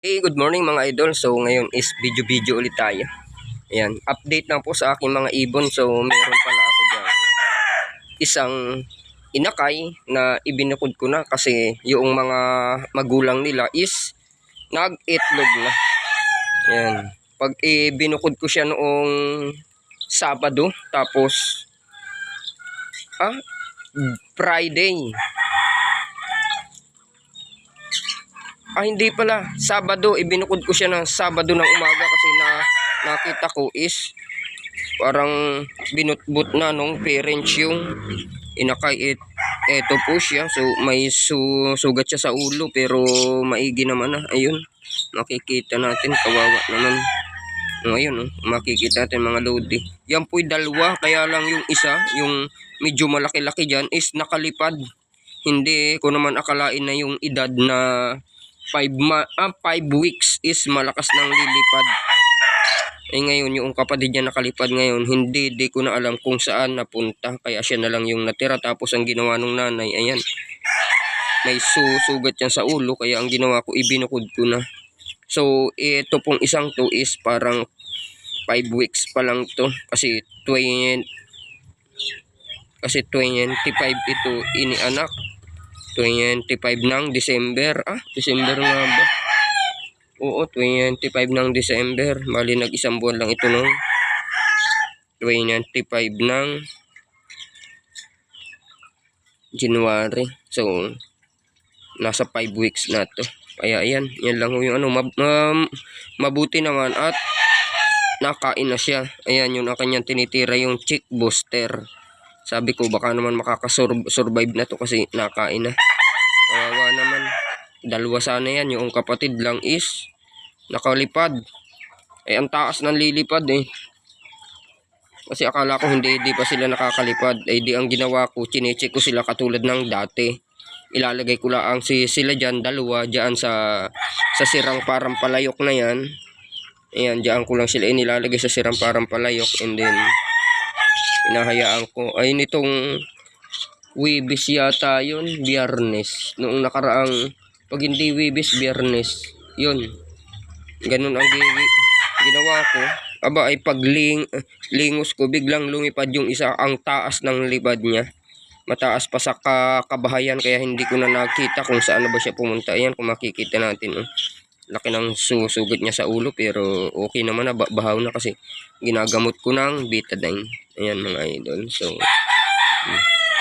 Hey, good morning mga idol. So ngayon is video ulit tayo. Ayan, update lang po sa aking mga ibon. So meron pala ako dyan isang inakay na ibinukod ko na kasi yung mga magulang nila is nag-itlog na. Ayan, pag ibinukod ko siya noong Sabado, tapos Friday. Hindi pala. Sabado, ibinukod ko siya ng Sabado ng umaga kasi nakita ko is parang binutbut na nung parents yung inakay. Eto po siya. So may sugat siya sa ulo pero maigi naman na. Ayun, makikita natin. Kawawa naman. Ayun, makikita natin mga lodi. Yan po'y dalawa. Kaya lang yung isa, yung medyo malaki-laki dyan is nakalipad. Hindi ko naman akalain na yung edad na 5 weeks is malakas nang lilipad. Ngayon yung kapatid niya nakalipad ngayon, di ko na alam kung saan napunta. Kaya siya na lang yung natira. Tapos ang ginawa ng nanay, ayan, may sugat yan sa ulo. Kaya ang ginawa ko, ibinukod ko na. So ito pong isang to is parang 5 weeks pa lang to. Kasi 25 ito inianak. 25 ng December. December nga ba? Oo, 25 ng December. Bali, nag-isang buwan lang ito nung 25 ng January. So, nasa 5 weeks na to. Kaya ayan, yan lang yung mabuti naman at nakain na siya. Ayan, yung kanyang tinitira yung chick booster. Sabi ko, baka naman makakasurvive na to kasi nakain na. Kawawa naman. Dalawa sana yan. Yung kapatid lang is nakalipad. Ang taas ng lilipad Kasi akala ko hindi pa sila nakakalipad. Di ang ginawa ko, chinecheck ko sila katulad ng dati. Ilalagay ko lang sila dyan, dalawa, dyan sa sirang parang palayok na yan. Ayan, dyan ko lang sila inilalagay sa sirang parang palayok. And then, inahayaan ko. Ay, nitong Wibis yata yun, Biyernes. Noong nakaraang, pag hindi Wibis, Biyernes. Yun. Ganun ang ginawa ko. Ay paglingos ko, biglang lumipad yung isa. Ang taas ng lipad niya. Mataas pa sa kabahayan, kaya hindi ko na nakita kung saan na ba siya pumunta. Ayan, kung makikita natin. Laki ng susugat niya sa ulo, pero okay naman na, bahaw na kasi ginagamot ko ng betadine. Ayan mga idol. So,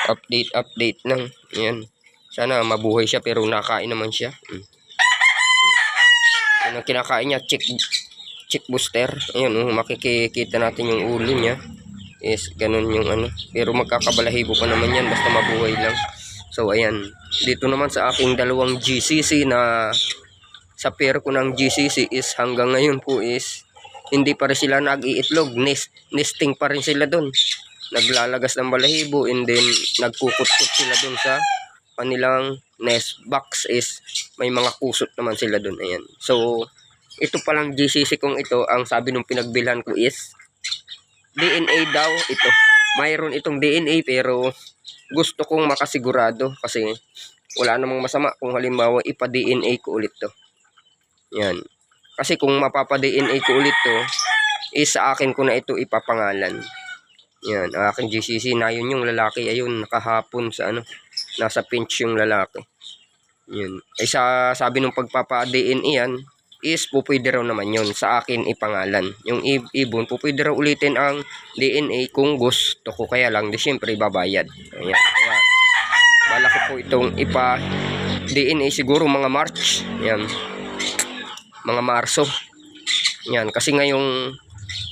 update lang. Ayan. Sana mabuhay siya pero nakain naman siya. Yan ang kinakain niya, chick booster. Ayan, makikita natin yung ulo niya. Is ganun yung pero magkakabalahibo pa naman yan basta mabuhay lang. So ayan, dito naman sa aking dalawang GCC na sa pair ko ng GCC is hanggang ngayon po is hindi pa rin sila nag-iitlog. Nesting pa rin sila doon. Naglalagas ng balahibo and then nagkukut-kut sila doon sa kanilang nest box is may mga kusot naman sila doon. Ayan. So ito palang GCC kong ito, ang sabi nung pinagbilhan ko is DNA daw ito. Mayroon itong DNA pero gusto kong makasigurado kasi wala namang masama kung halimbawa ipa-DNA ko ulit to. Yan. Kasi kung mapapa-DNA ko ulit to, is sa akin ko na ito ipapangalan. Yan, ang aking GCC na yun yung lalaki. Ayun, nakahapon sa nasa pinch yung lalaki. Yun. Sabi nung pagpapa-DNA yan, is pupwede raw naman yun sa akin ipangalan. Yung ibon, pupwede raw ulitin ang DNA kung gusto ko. Kaya lang, siyempre babayad. Ayan. Kaya, malaki po itong ipa-DNA siguro mga March. Yan. Mga Marso. Yan. Kasi ngayong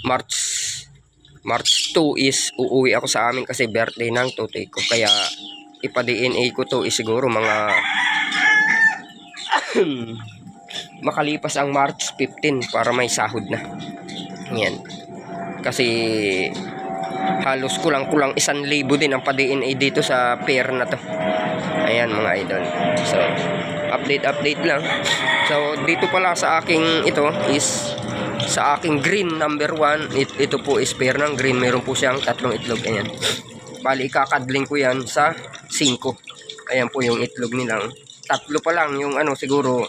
March 2 is uuwi ako sa amin kasi birthday ng tutoy ko. Kaya ipa-DNA ko to is siguro mga makalipas ang March 15 para may sahod na. Yan. Kasi halos kulang 1,000 din ang pa-DNA dito sa pair na to. Ayan mga idol. So, update lang. So, dito pala sa aking ito is sa aking green number 1, ito po is pair ng green. Meron po siyang 3 itlog. Ayan. Bali, ikakadling ko yan sa 5. Ayan po yung itlog nilang. 3 pa lang yung siguro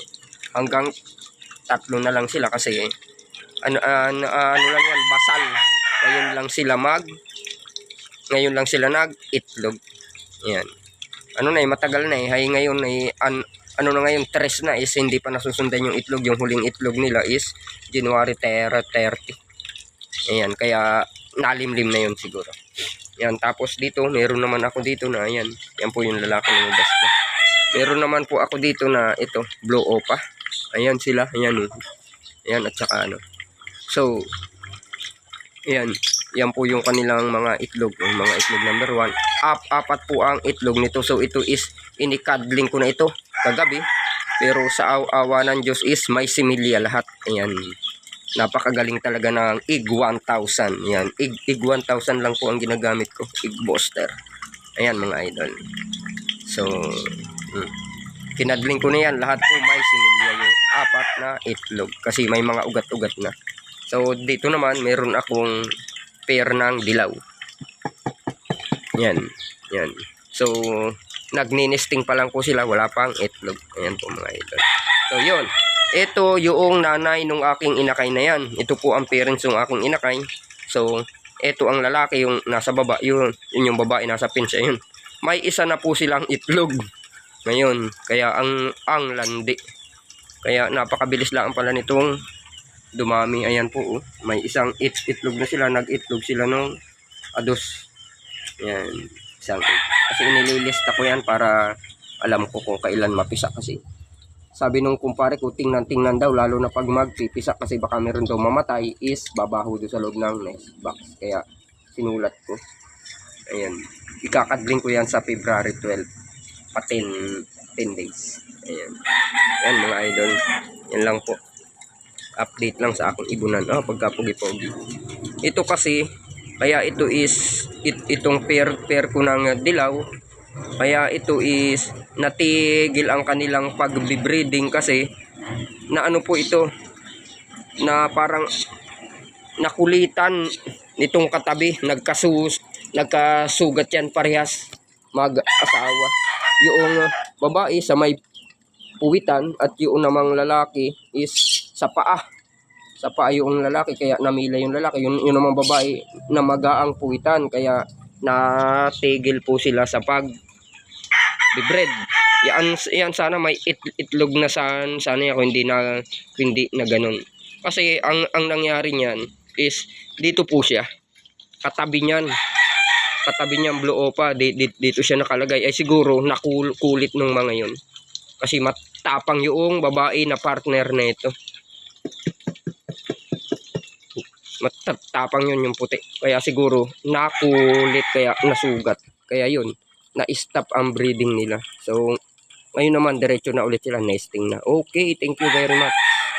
hanggang tatlo na lang sila kasi ano lang yan, basal. Ngayon lang sila nag-itlog. Yan. Ano na matagal na Hay ngayon ano na ngayon, 3 na hindi pa nasusundan yung itlog. Yung huling itlog nila is January 30. Ayan, kaya nalimlim na yun siguro. Yan, tapos dito, meron naman ako dito na, ayan. Yan po yung lalaki ng ubas ko. Meron naman po ako dito na, ito, blue opa. Ayan sila, ayan. Ayan, at saka ano. So, ayan. Yan po yung kanilang mga itlog. Yung mga itlog number 1. Apat po ang itlog nito. So, ito is, inikadling ko na ito kagabi. Pero sa awa ng Diyos is, may similya lahat. Ayan. Napakagaling talaga ng IG 1000. Yan, IG 1000 lang po ang ginagamit ko. IG booster. Ayan mga idol. So, kinadling ko na yan. Lahat po may similya yung 4 na itlog. Kasi may mga ugat-ugat na. So, dito naman, meron akong pair ng dilaw. Yan. Yan. So, nagninesting pa lang po sila. Wala pang itlog. Ayan po mga idol. So, yun. Ito yung nanay nung aking inakay na yan. Ito po ang parents ng aking inakay. So, ito ang lalaki yung nasa baba. Yun yung babae nasa pinsa yun. May isa na po silang itlog. Ngayon, kaya ang landi. Kaya napakabilis lang pala nitong dumami. Ayan po. May isang itlog na sila. Nag-itlog sila nung ados. Yan. Isang kasi inililista ko yan para alam ko kung kailan mapisa kasi. Sabi nung kumpare ko, tingnan daw, lalo na pag magpipisa kasi baka meron daw mamatay is babaho doon sa loob ng nest box. Kaya sinulat ko. Ayan. Ikakadling ko yan sa February 12. Pa 10 days. Ayan. Ayan mga idol. Yan lang po. Update lang sa aking ibunan. Pagkapugi-pogi. Ito kasi, kaya ito is, itong pair ko ng dilaw. Kaya ito is natigil ang kanilang pag-breeding kasi na ano po ito na parang nakulitan nitong katabi, nagkasugat yan parehas mag-asawa. Yung babae sa may puwitan at yung namang lalaki is sa paa. Sa paa yung lalaki kaya namila yung lalaki. Yung namang babae na magaang puwitan kaya natigil po sila sa pag-breed. Yan sana may itlog na sana ako hindi na ganun. Kasi ang nangyari niyan is dito po siya. Katabi niyan blue opa, dito siya nakalagay. Ay siguro nakulit ng mga yun. Kasi matapang yung babae na partner na ito. Matapang yun yung puti. Kaya siguro nakulit kaya nasugat. Kaya yun, na-stop ang breeding nila. So, ngayon naman diretso na ulit sila nesting na. Okay, thank you very much.